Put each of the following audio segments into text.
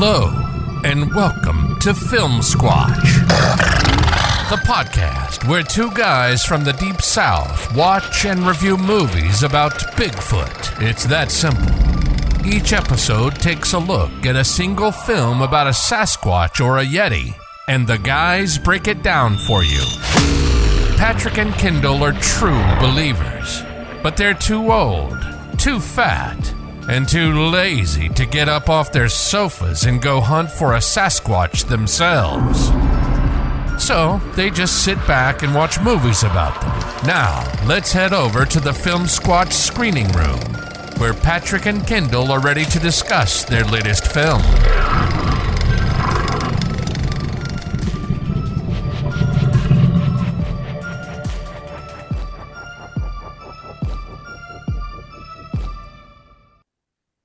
Hello, and welcome to Filmsquatch, the podcast where two guys from the Deep South watch and review movies about Bigfoot. It's that simple. Each episode takes a look at a single film about a Sasquatch or a Yeti, and the guys break it down for you. Patrick and Kendall are true believers, but they're too old, too fat, and too lazy to get up off their sofas and go hunt for a Sasquatch themselves. So they just sit back and watch movies about them. Now, let's head over to the Filmsquatch screening room, where Patrick and Kendall are ready to discuss their latest film.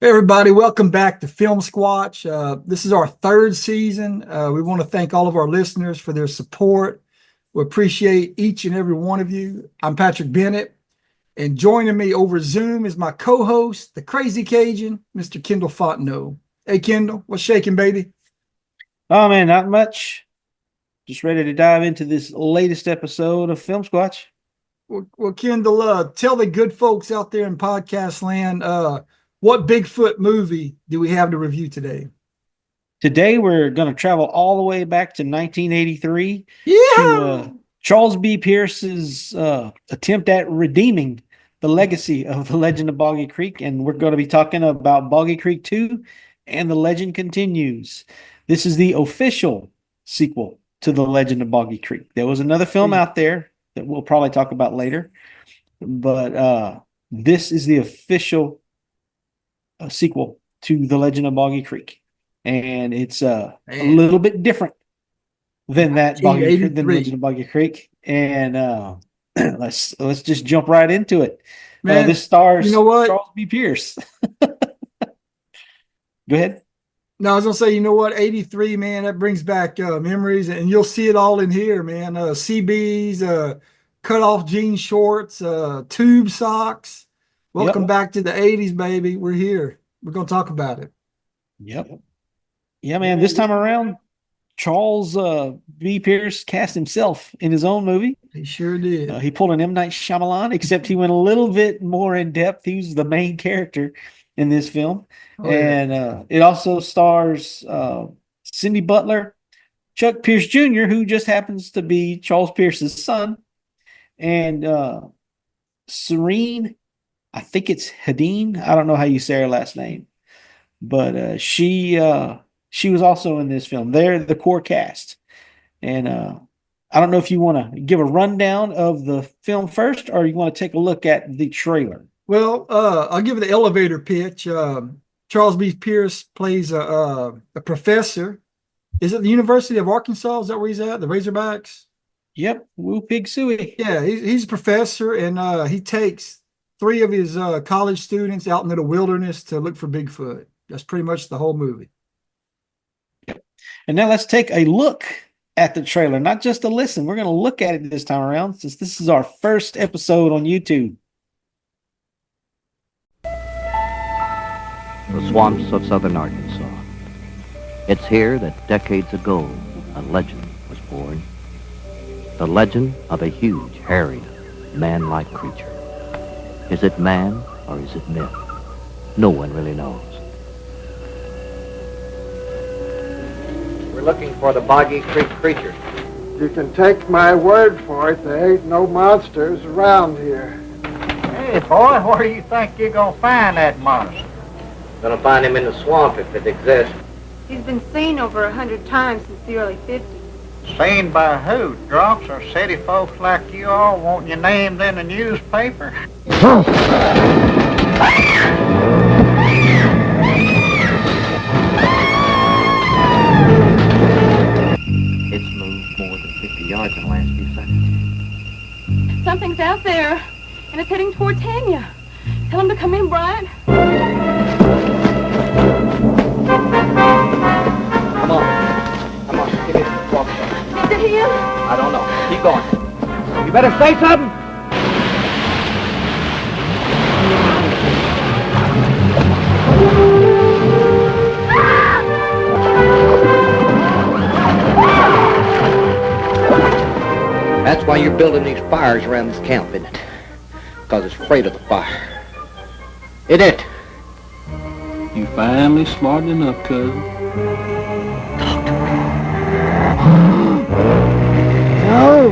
Hey everybody, welcome back to Filmsquatch. This is our third season. We want to thank all of our listeners for their support. We appreciate each and every one of you. I'm Patrick Bennett, and joining me over Zoom is my co-host, the Crazy Cajun, Mr. Kendall Fontenot. Hey Kendall, what's shaking, baby? Oh man, not much. Just ready to dive into this latest episode of Filmsquatch. Well, Kendall, tell the good folks out there in podcast land, what Bigfoot movie do we have to review today? Today we're going to travel all the way back to 1983 Yeah. to Charles B. Pierce's attempt at redeeming the legacy of The Legend of Boggy Creek, and we're going to be talking about Boggy Creek 2 and The Legend Continues. This is the official sequel to The Legend of Boggy Creek. There was another film out there that we'll probably talk about later, but this is the official sequel to The Legend of Boggy Creek, and it's a little bit different than that than Legend of Boggy Creek. And let's just jump right into it. Man, this stars Charles B. Pierce. Go ahead. No, I was gonna say, you know what, 83, man, that brings back memories, and you'll see it all in here, man. CBs, cut off jean shorts, tube socks. Welcome back to the 80s, baby. We're here. We're going to talk about it. Yep. Yeah, man. This time around, Charles B. Pierce cast himself in his own movie. He sure did. He pulled an M. Night Shyamalan, except he went a little bit more in depth. He was the main character in this film. It also stars Cindy Butler, Chuck Pierce Jr., who just happens to be Charles Pierce's son, and Serene, I think it's Hadeen. I don't know how you say her last name, but she was also in this film. They're the core cast, and I don't know if you want to give a rundown of the film first, or you want to take a look at the trailer. Well, I'll give it the elevator pitch. Charles B. Pierce plays a professor. Is it the University of Arkansas? Is that where he's at? The Razorbacks? Yep, Woo Pig Suey. Yeah, he's a professor, and he takes 3 of his college students out into the wilderness to look for Bigfoot. That's pretty much the whole movie. And now let's take a look at the trailer, not just a listen. We're going to look at it this time around, since this is our first episode on YouTube. The swamps of southern Arkansas. It's here that decades ago a legend was born. The legend of a huge, hairy, man-like creature. Is it man or is it myth? No one really knows. We're looking for the Boggy Creek creature. You can take my word for it, there ain't no monsters around here. Hey, boy, where do you think you're going to find that monster? Gonna find him in the swamp if it exists. He's been seen over 100 times since the early 50s. Seen by who? Drunks or city folks like you all wanting your names in the newspaper? It's moved more than 50 yards in the last few seconds. Something's out there, and it's heading toward Tanya. Tell him to come in, Brian. Come on, give me the walk. Is it him? I don't know. Keep going. You better say something. you're building these fires around this camp, isn't it? Because it's afraid of the fire. Isn't it? You finally smart enough, cousin. Talk to me. No.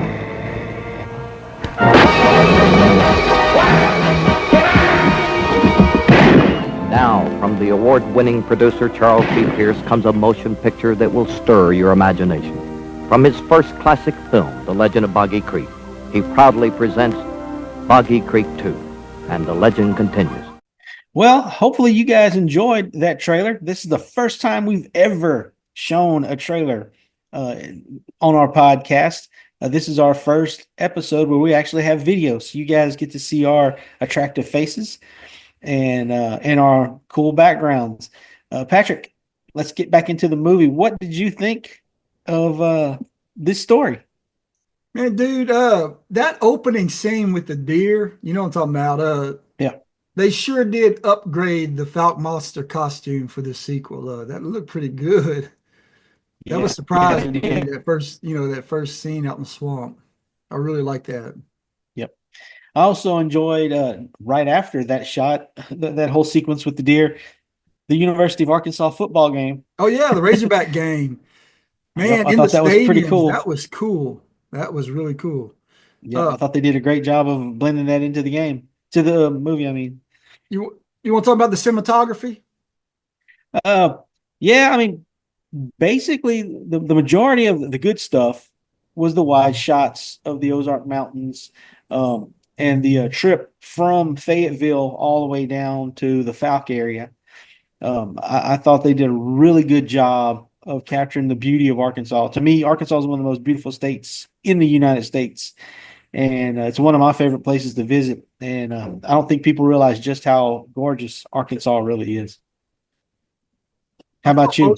Now, from the award-winning producer Charles B. Pierce comes a motion picture that will stir your imagination. From his first classic film, The Legend of Boggy Creek, he proudly presents Boggy Creek 2, and the legend continues. Well, hopefully you guys enjoyed that trailer. This is the first time we've ever shown a trailer on our podcast. This is our first episode where we actually have video, so you guys get to see our attractive faces and our cool backgrounds. Patrick, let's get back into the movie. What did you think of this story? Man, dude, that opening scene with the deer, you know what I'm talking about? Yeah. They sure did upgrade the Falk Monster costume for this sequel. That looked pretty good. That was surprising. Yeah. That first scene out in the swamp. I really like that. Yep. I also enjoyed right after that shot, that whole sequence with the deer, the University of Arkansas football game. Oh yeah, the Razorback game. Man, I in the thought that was pretty stadium, cool. that was cool. That was really cool. Yeah, I thought they did a great job of blending that into the movie. I mean, you want to talk about the cinematography? yeah, I mean, basically the majority of the good stuff was the wide shots of the Ozark Mountains, and the trip from Fayetteville all the way down to the Falk area. I thought they did a really good job of capturing the beauty of Arkansas. To me, Arkansas is one of the most beautiful states in the United States, and it's one of my favorite places to visit. And I don't think people realize just how gorgeous Arkansas really is. How about you?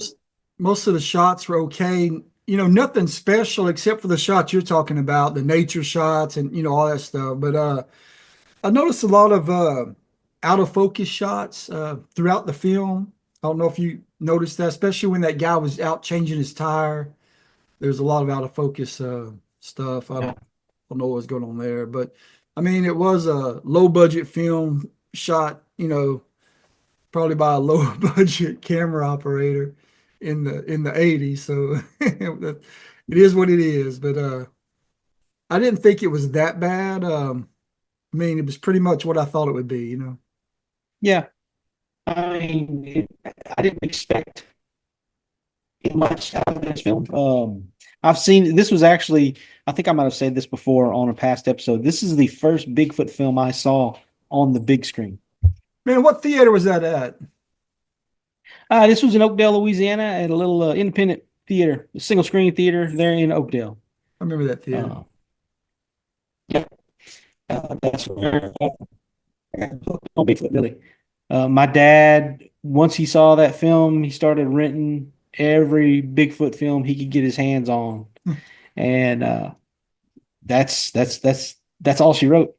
Most of the shots were okay. You know, nothing special except for the shots you're talking about, the nature shots and, all that stuff. But I noticed a lot of out of focus shots throughout the film. I don't know if you noticed that, especially when that guy was out changing his tire. There's a lot of out of focus stuff. I don't know what was going on there. But, I mean, it was a low-budget film shot, probably by a low-budget camera operator in the 80s. So it is what it is. But I didn't think it was that bad. I mean, it was pretty much what I thought it would be, Yeah. I mean, I didn't expect much out of this film. I've seen, this was actually, I think I might have said this before on a past episode. This is the first Bigfoot film I saw on the big screen. Man, what theater was that at? This was in Oakdale, Louisiana, at a little independent theater, a single screen theater there in Oakdale. I remember that theater. Yeah. That's where on Bigfoot, really. My dad, once he saw that film, he started renting every Bigfoot film he could get his hands on, and that's all she wrote.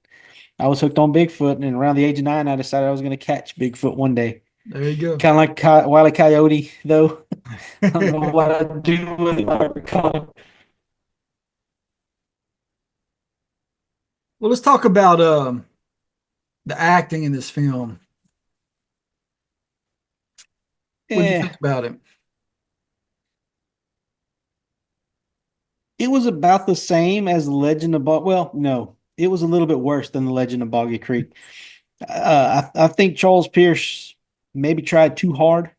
I was hooked on Bigfoot, and around the age of 9, I decided I was going to catch Bigfoot one day. There you go. Kind of like Wile E. Coyote, though. I don't know what I'd do with it if I ever caught him. Well, let's talk about the acting in this film. What do you think about it? It was about the same as The Legend of well, no, it was a little bit worse than The Legend of Boggy Creek. I think Charles Pierce maybe tried too hard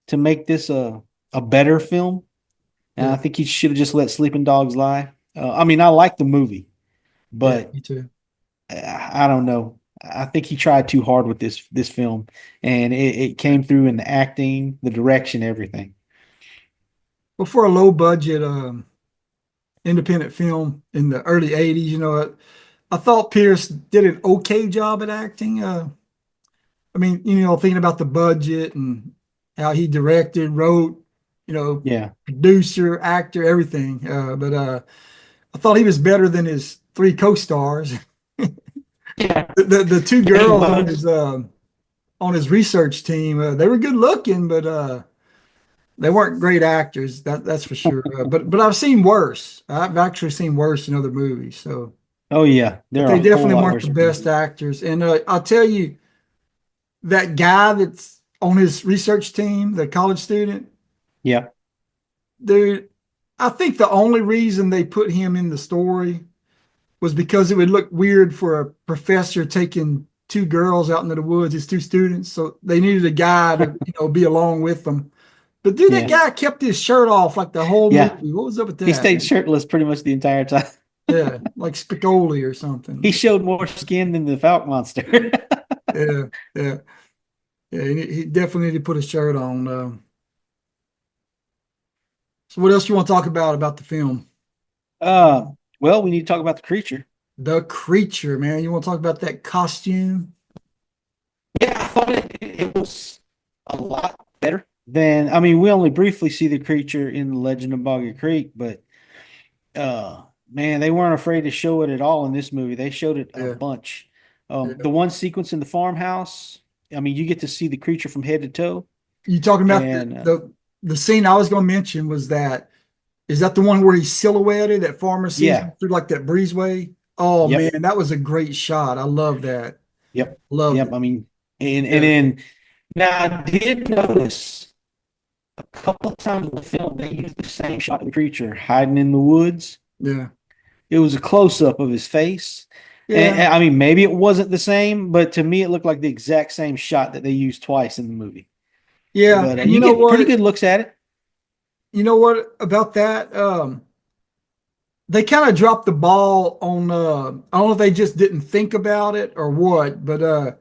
to make this a better film. And I think he should have just let Sleeping Dogs lie. I mean, I like the movie, but me too. I don't know. I think he tried too hard with this film, and it came through in the acting, the direction, everything. Well, for a low budget independent film in the early 80s, I thought Pierce did an okay job at acting. I mean, thinking about the budget and how he directed, wrote, producer, actor, everything. But I thought he was better than his 3 co-stars. Yeah. The 2 girls on his research team, they were good looking, but They weren't great actors, that's for sure. But I've seen worse. I've actually seen worse in other movies. So, Oh yeah, but they're they a whole definitely lot weren't worse. the best actors. And I'll tell you, that guy that's on his research team, the college student, Yeah, dude, I think the only reason they put him in the story was because it would look weird for a professor taking two girls out into the woods, his two students. So they needed a guy to, be along with them. But dude, that yeah, guy kept his shirt off like the whole yeah. movie. What was up with He that? stayed shirtless pretty much the entire time. Yeah, like Spicoli or He something. showed more skin than the Falcon monster. Yeah, yeah, yeah. He definitely need to put his shirt on. So what else you want to talk about the film? uh, well, we need to talk about the creature. The creature, man. You want to talk about that costume? Yeah, I thought it was a lot better than. I mean, we only briefly see the creature in the Legend of Boggy Creek, but man, they weren't afraid to show it at all in this movie. They showed it a Yeah, bunch. yeah. The one sequence in the farmhouse, I mean, you get to see the creature from head to toe. You talking about And the scene I was going to mention was that is that the one where he's silhouetted that farmer sees yeah, him through like that breezeway? Oh yep, man, that was a great shot. I love that. yep, Loved yep. it. I mean, and Yeah, then now I did notice a couple of times in the film they used the same shot of the creature hiding in the woods. yeah, It was a close up of his face. yeah, And I mean, maybe it wasn't the same, but to me, it looked like the exact same shot that they used twice in the movie. yeah. But And you you know get pretty what? good looks at it. You know what about that? They kind of dropped the ball on. I don't know if they just didn't think about it or what, but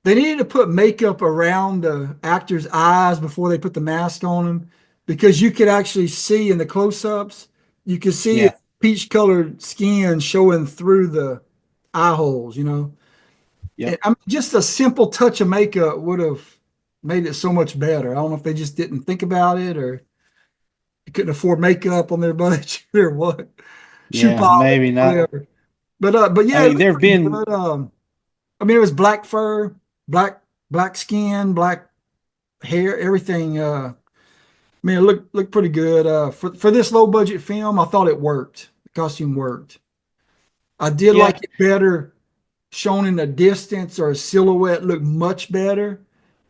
they needed to put makeup around the actor's eyes before they put the mask on him because you could actually see in the close-ups, you could see his Yeah, peach-colored skin showing through the eye holes. And, yep, I mean, just a simple touch of makeup would have made it so much better. I don't know if they just didn't think about it or they couldn't afford makeup on their budget or what. Shoe yeah, polish, maybe not. whatever. But I yeah, it mean, looked there have pretty been, good. I mean, it was black fur, black skin, black hair, everything. I mean, it looked pretty good. For this low budget film, I thought it worked. The costume worked. I did yeah, like it better shown in the distance or a silhouette looked much better.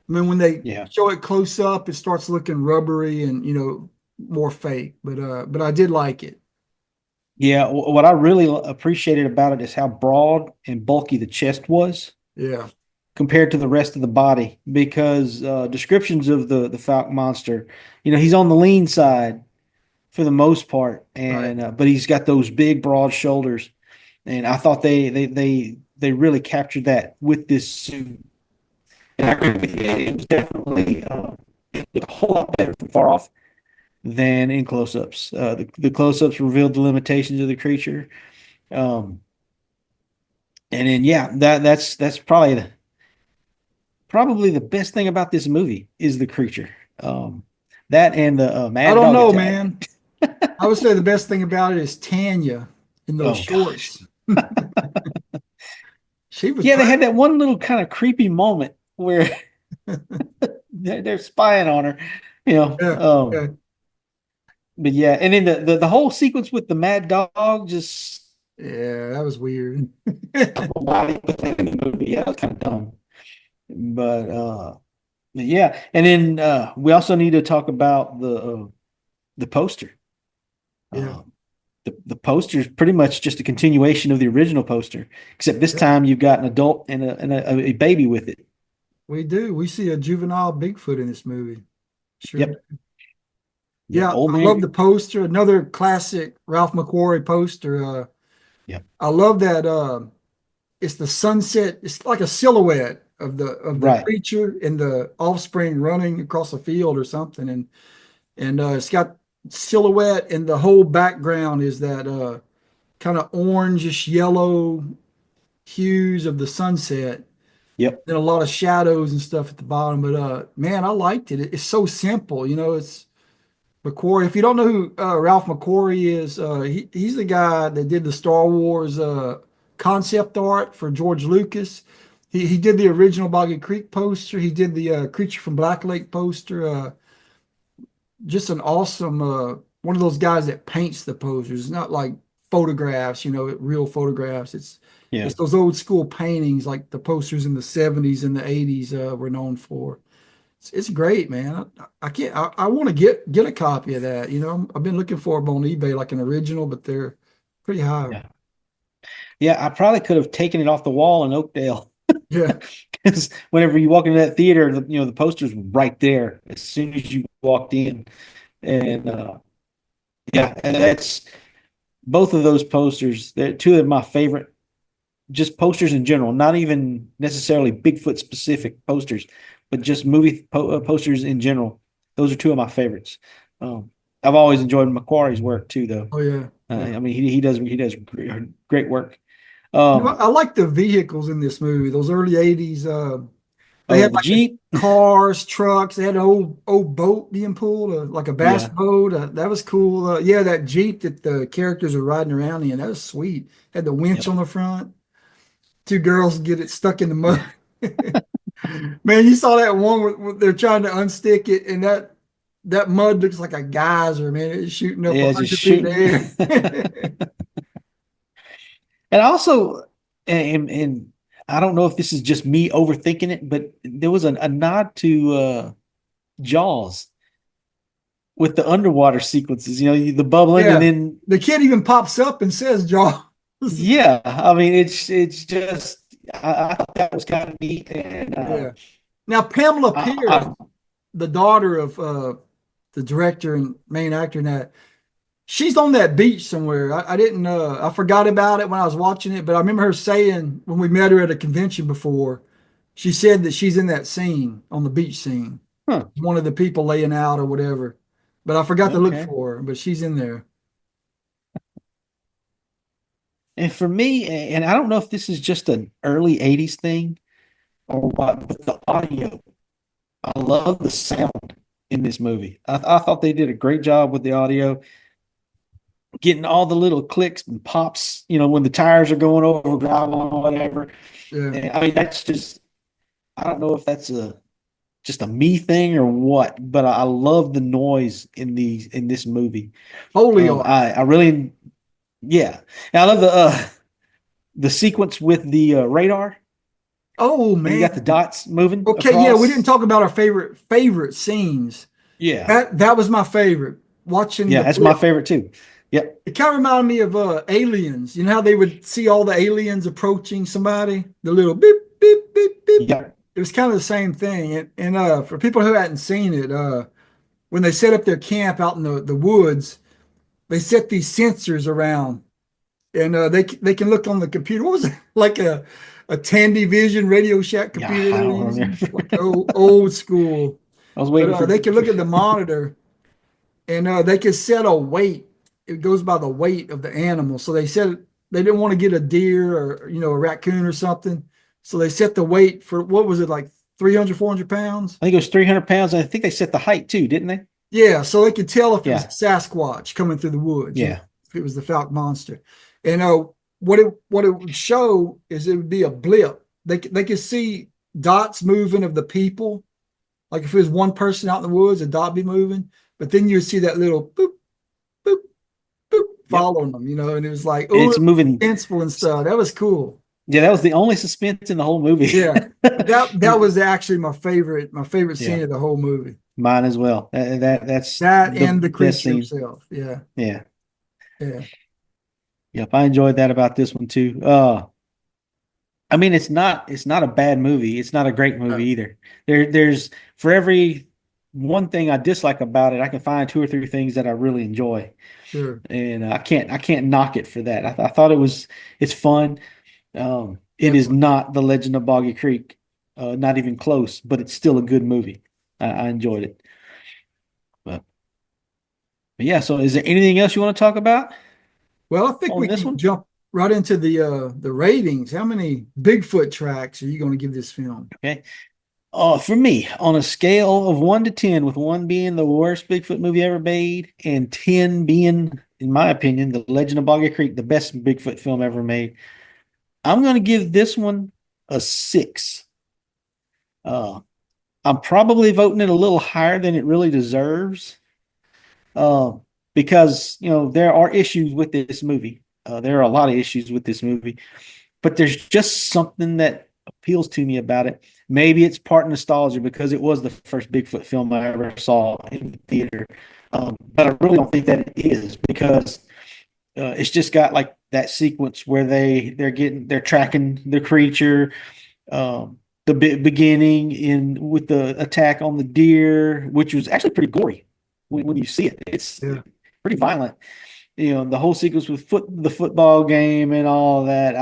I mean, when they yeah, show it close up, it starts looking rubbery and more fake. But I did like it. yeah. What I really appreciated about it is how broad and bulky the chest was Yeah, compared to the rest of the body. Because descriptions of the Falcon monster, he's on the lean side for the most part, right. and but he's got those big, broad shoulders. And I thought they really captured that with this suit. And I agree with you. It was definitely it looked a whole lot better from far off than in close-ups. The close-ups revealed the limitations of the creature. Um, and then yeah, that's probably the best thing about this movie is the creature. That and the I mad don't dog know, attack. man. I would say the best thing about it is Tanya in those Oh gosh. shorts. She was Yeah, they had perfect. that one little kind of creepy moment where they're spying on her, you know. Yeah, Um, yeah, but yeah, and then the whole sequence with the mad dog, just yeah. That was weird. I don't know why they put that in the movie. Yeah, it was kind of dumb. But yeah, and then we also need to talk about the poster. Yeah, Um, the poster is pretty much just a continuation of the original poster, except this yeah. time you've got an adult and a baby with it. We do. We see a juvenile Bigfoot in this movie. Sure. Yep. Yeah, Yeah, old I love man. the poster. Another classic Ralph McQuarrie poster. Yep. I love that. It's the sunset. It's like a silhouette of the Right. creature and the offspring running across a field or something, and it's got silhouette, and the whole background is that kind of orangish yellow hues of the sunset. Yep. Then a lot of shadows and stuff at the bottom. But man, I liked it. It's so simple. It's McQuarrie. If you don't know who Ralph McQuarrie is, he's the guy that did the Star Wars concept art for George Lucas. He did the original Boggy Creek poster. He did the Creature from Black Lake poster. just an awesome one of those guys that paints the posters. It's not like photographs, real photographs. Yeah. It's those old school paintings like the posters in the 70s and the 80s were known for. It's great, man. I can't. I want to get a copy of that. I've been looking for them on eBay, like an original, but they're pretty high. Yeah. Yeah, I probably could have taken it off the wall in Oakdale. Yeah. Because whenever you walk into that theater, the posters were right there as soon as you walked in. And yeah, and that's both of those posters. They're two of my favorite, just posters in general, not even necessarily Bigfoot specific posters, but just movie posters in general. Those are two of my favorites. I've always enjoyed Macquarie's work too, though. Oh yeah. I mean, he does great work. I like the vehicles in this movie. Those early 80s. They had the like Jeep, cars, trucks. They had an old boat being pulled, like a bass boat. That was cool. Yeah, that Jeep that the characters are riding around in. That was sweet. Had the winch on the front. Two girls get it stuck in the mud. Man, you saw that one where they're trying to unstick it, and that mud looks like a geyser, man. It's shooting up 100 feet in the air. And also, and I don't know if this is just me overthinking it, but there was a nod to Jaws with the underwater sequences, the bubbling, and then the kid even pops up and says Jaws. Yeah, I mean, it's just I thought that was kind of neat. And now Pamela Pierce, the daughter of the director and main actor in that, she's on that beach somewhere. I didn't I forgot about it when I was watching it, but I remember her saying when we met her at a convention before, she said that she's in that scene, on the beach scene. Huh. One of the people laying out or whatever. But I forgot to look for her, but she's in there. And for me, and I don't know if this is just an early 80s thing or what, but the audio, I love the sound in this movie. I thought they did a great job with the audio, getting all the little clicks and pops, when the tires are going over gravel or whatever. Yeah. And, I mean, that's just, I don't know if that's just a me thing or what, but I love the noise in this movie. Holy, I really. Yeah, and I love the sequence with the radar. Oh man, you got the dots moving. Okay, across. Yeah, we didn't talk about our favorite scenes. Yeah, that was my favorite. Watching. Yeah, that's my favorite too. Yep. It kind of reminded me of Aliens. You know how they would see all the aliens approaching somebody, the little beep beep beep beep. Yeah. It was kind of the same thing. And for people who hadn't seen it, when they set up their camp out in the woods, they set these sensors around, and they can look on the computer. What was it, like a Tandy Vision Radio Shack computer? I don't remember. Like old school. I was waiting but, they can look at the monitor, and they can set a weight. It goes by the weight of the animal. So they said they didn't want to get a deer or a raccoon or something. So they set the weight for, what was it, like 300, 400 pounds? I think it was 300 pounds. And I think they set the height too, didn't they? Yeah, so they could tell if it was Sasquatch coming through the woods. Yeah. If it was the Falcon Monster. And what it would show is it would be a blip. They could see dots moving of the people. Like if it was one person out in the woods, a dot be moving. But then you would see that little boop, boop, boop following them, and it was like, oh, it's moving. Suspenseful and stuff. That was cool. Yeah, that was the only suspense in the whole movie. Yeah. That was actually my favorite scene of the whole movie. Mine as well. That's and the creature himself. Yeah. Yeah. Yeah. Yep, I enjoyed that about this one too. I mean, it's not a bad movie. It's not a great movie either. There's for every one thing I dislike about it, I can find 2 or 3 things that I really enjoy. Sure. And I can't knock it for that. I thought it's fun. It is not The Legend of Boggy Creek, not even close, but it's still a good movie. I enjoyed it. But yeah, so is there anything else you want to talk about? Well, I think we can jump right into the ratings. How many Bigfoot tracks are you going to give this film? Okay. For me, on a scale of 1 to 10, with 1 being the worst Bigfoot movie ever made, and 10 being, in my opinion, The Legend of Boggy Creek, the best Bigfoot film ever made, I'm going to give this one a 6. I'm probably voting it a little higher than it really deserves. because there are issues with this movie. There are a lot of issues with this movie, but there's just something that appeals to me about it. Maybe it's part nostalgia because it was the first Bigfoot film I ever saw in the theater. But I really don't think that it is, because it's just got like that sequence where they're tracking the creature. The beginning with the attack on the deer, which was actually pretty gory when you see it. It's pretty violent. The whole sequence with the football game and all that.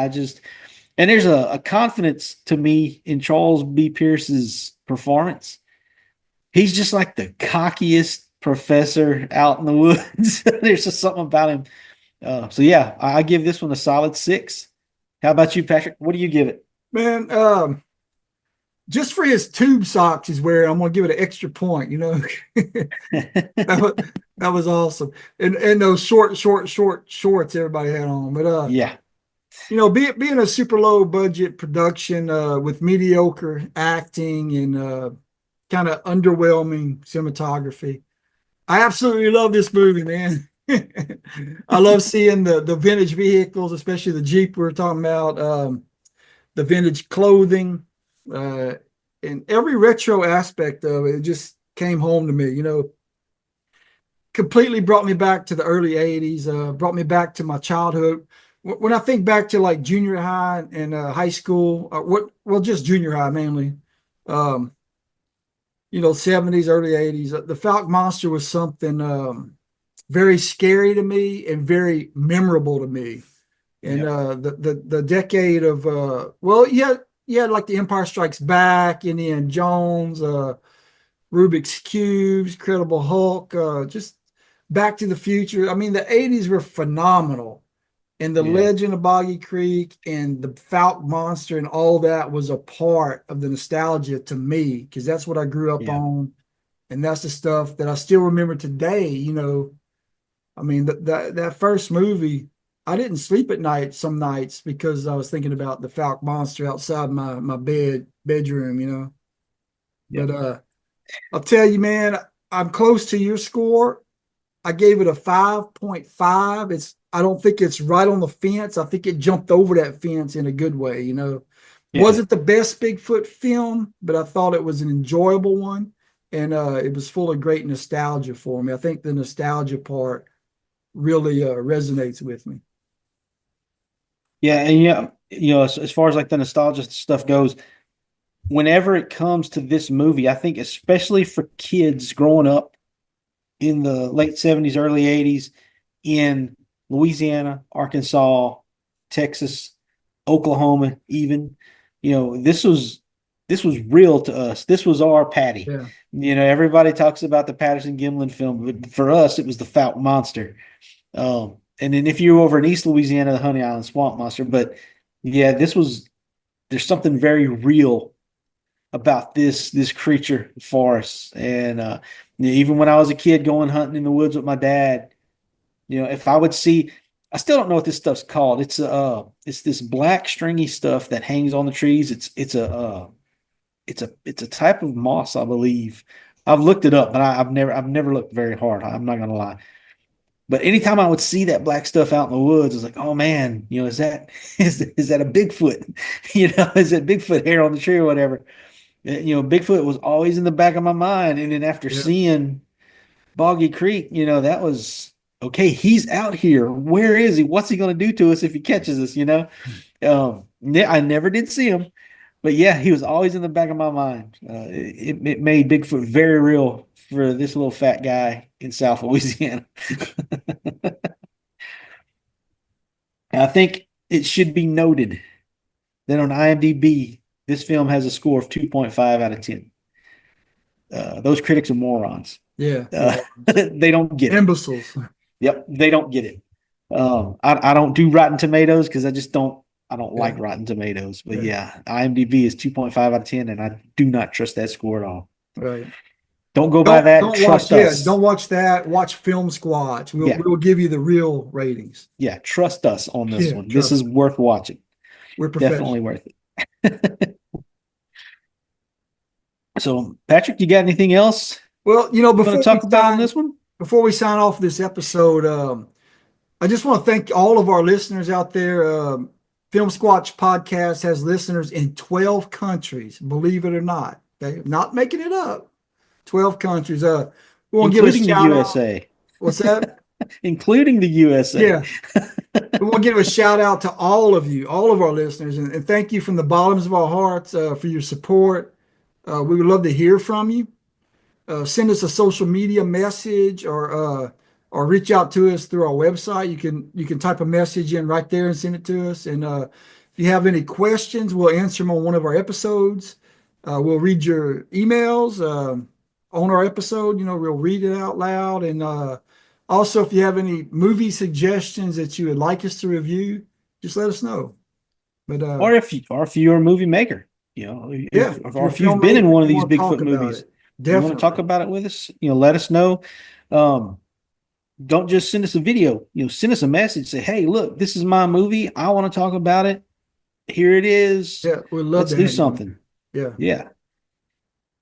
And there's a confidence to me in Charles B. Pierce's performance. He's just like the cockiest professor out in the woods. There's just something about him. So yeah, I give this one a solid 6. How about you, Patrick? What do you give it? Man, just for his tube socks he's wearing, I'm gonna give it an extra point. That was awesome, and those short shorts everybody had on. But yeah, being a super low budget production with mediocre acting and kind of underwhelming cinematography, I absolutely love this movie, man. I love seeing the vintage vehicles, especially the Jeep we were talking about, the vintage clothing, and every retro aspect of it just came home to me. Completely brought me back to the early 80s, brought me back to my childhood. When I think back to like junior high and high school, just junior high mainly, 70s, early 80s, the Falcon Monster was something very scary to me and very memorable to me. And the decade of like the Empire Strikes Back, Indiana Jones, Rubik's Cubes, Incredible Hulk, just Back to the Future. I mean, the 80s were phenomenal. And the Legend of Boggy Creek and the Falcon Monster and all that was a part of the nostalgia to me, because that's what I grew up on. And that's the stuff that I still remember today. I mean, that first movie, I didn't sleep at night some nights because I was thinking about the Falcon Monster outside my bedroom. But I'll tell you, man, I'm close to your score. I gave it a 5.5. I don't think it's right on the fence. I think it jumped over that fence in a good way. Wasn't the best Bigfoot film, but I thought it was an enjoyable one, and it was full of great nostalgia for me. I think the nostalgia part really resonates with me. Yeah, and as far as like the nostalgia stuff goes, whenever it comes to this movie, I think especially for kids growing up in the late 70s, early 80s in Louisiana, Arkansas, Texas, Oklahoma, even, this was real to us. This was our Patty. Yeah. Everybody talks about the Patterson Gimlin film, but for us, it was the Falcon Monster. And then if you're over in East Louisiana, the Honey Island Swamp Monster. But yeah, there's something very real about this creature for us. And even when I was a kid going hunting in the woods with my dad, if I would see, I still don't know what this stuff's called. It's this black stringy stuff that hangs on the trees. It's a type of moss, I believe. I've looked it up, but I've never looked very hard. I'm not gonna lie. But anytime I would see that black stuff out in the woods, I was like, oh man, is that a Bigfoot? Is that Bigfoot hair on the tree or whatever? Bigfoot was always in the back of my mind. And then after seeing Boggy Creek, that was okay. He's out here. Where is he? What's he going to do to us if he catches us? I never did see him, but yeah, he was always in the back of my mind. It made Bigfoot very real for this little fat guy in South Louisiana. I think it should be noted that on IMDb, this film has a score of 2.5 out of 10. Those critics are morons. Yeah. They don't get it. Imbeciles. Yep, they don't get it. I don't do Rotten Tomatoes because I don't like Rotten Tomatoes. But yeah, IMDb is 2.5 out of 10, and I do not trust that score at all. Right. Don't go by that. Trust us. Don't watch that. Watch Filmsquatch. We'll give you the real ratings. Yeah, trust us on this one. This is worth watching. We're definitely worth it. So, Patrick, you got anything else? Well, before we talk about on this one, before we sign off this episode, I just want to thank all of our listeners out there. Film Squatch podcast has listeners in 12 countries, believe it or not. Okay? Not making it up. 12 countries. We want to give a Including the shout USA. out. What's that? Including the USA. Yeah. We want to give a shout out to all of you, all of our listeners, and thank you from the bottoms of our hearts for your support. We would love to hear from you. Send us a social media message or reach out to us through our website. You can type a message in right there and send it to us. And if you have any questions, we'll answer them on one of our episodes. We'll read your emails on our episode. We'll read it out loud. And also, if you have any movie suggestions that you would like us to review, just let us know. But or if you're a movie maker, if you've been in one of these Bigfoot movies, you want to talk about it with us, let us know. Don't just send us a video, send us a message, say, hey, look, this is my movie. I want to talk about it. Here it is. Yeah, we'd love Let's to do something. Yeah.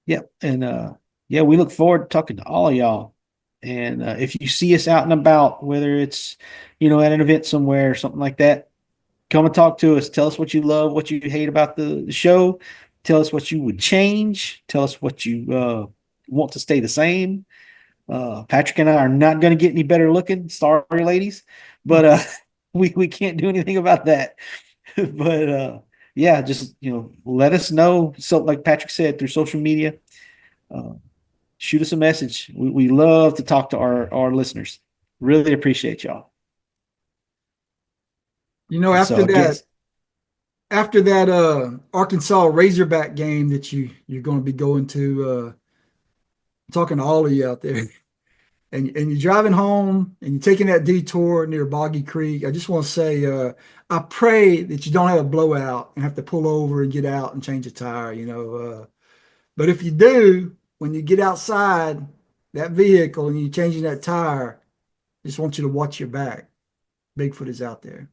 Yeah. And we look forward to talking to all of y'all. And if you see us out and about, whether it's, at an event somewhere or something like that, come and talk to us. Tell us what you love, what you hate about the show. Tell us what you would change. Tell us what you want to stay the same. Patrick and I are not going to get any better looking. Sorry, ladies, but we can't do anything about that. But just let us know. So, like Patrick said, through social media, shoot us a message. We love to talk to our listeners. Really appreciate y'all. After that Arkansas Razorback game that you're going to be going to, talking to all of you out there, and you're driving home and you're taking that detour near Boggy Creek, I just want to say, I pray that you don't have a blowout and have to pull over and get out and change a tire, but if you do, when you get outside that vehicle and you're changing that tire, I just want you to watch your back. Bigfoot is out there.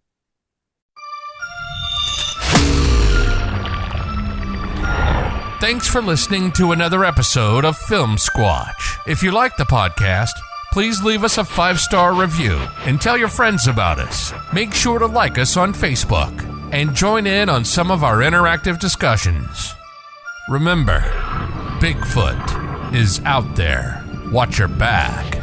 Thanks for listening to another episode of Film Squatch. If you like the podcast, please leave us a 5-star review and tell your friends about us. Make sure to like us on Facebook and join in on some of our interactive discussions. Remember, Bigfoot is out there. Watch your back.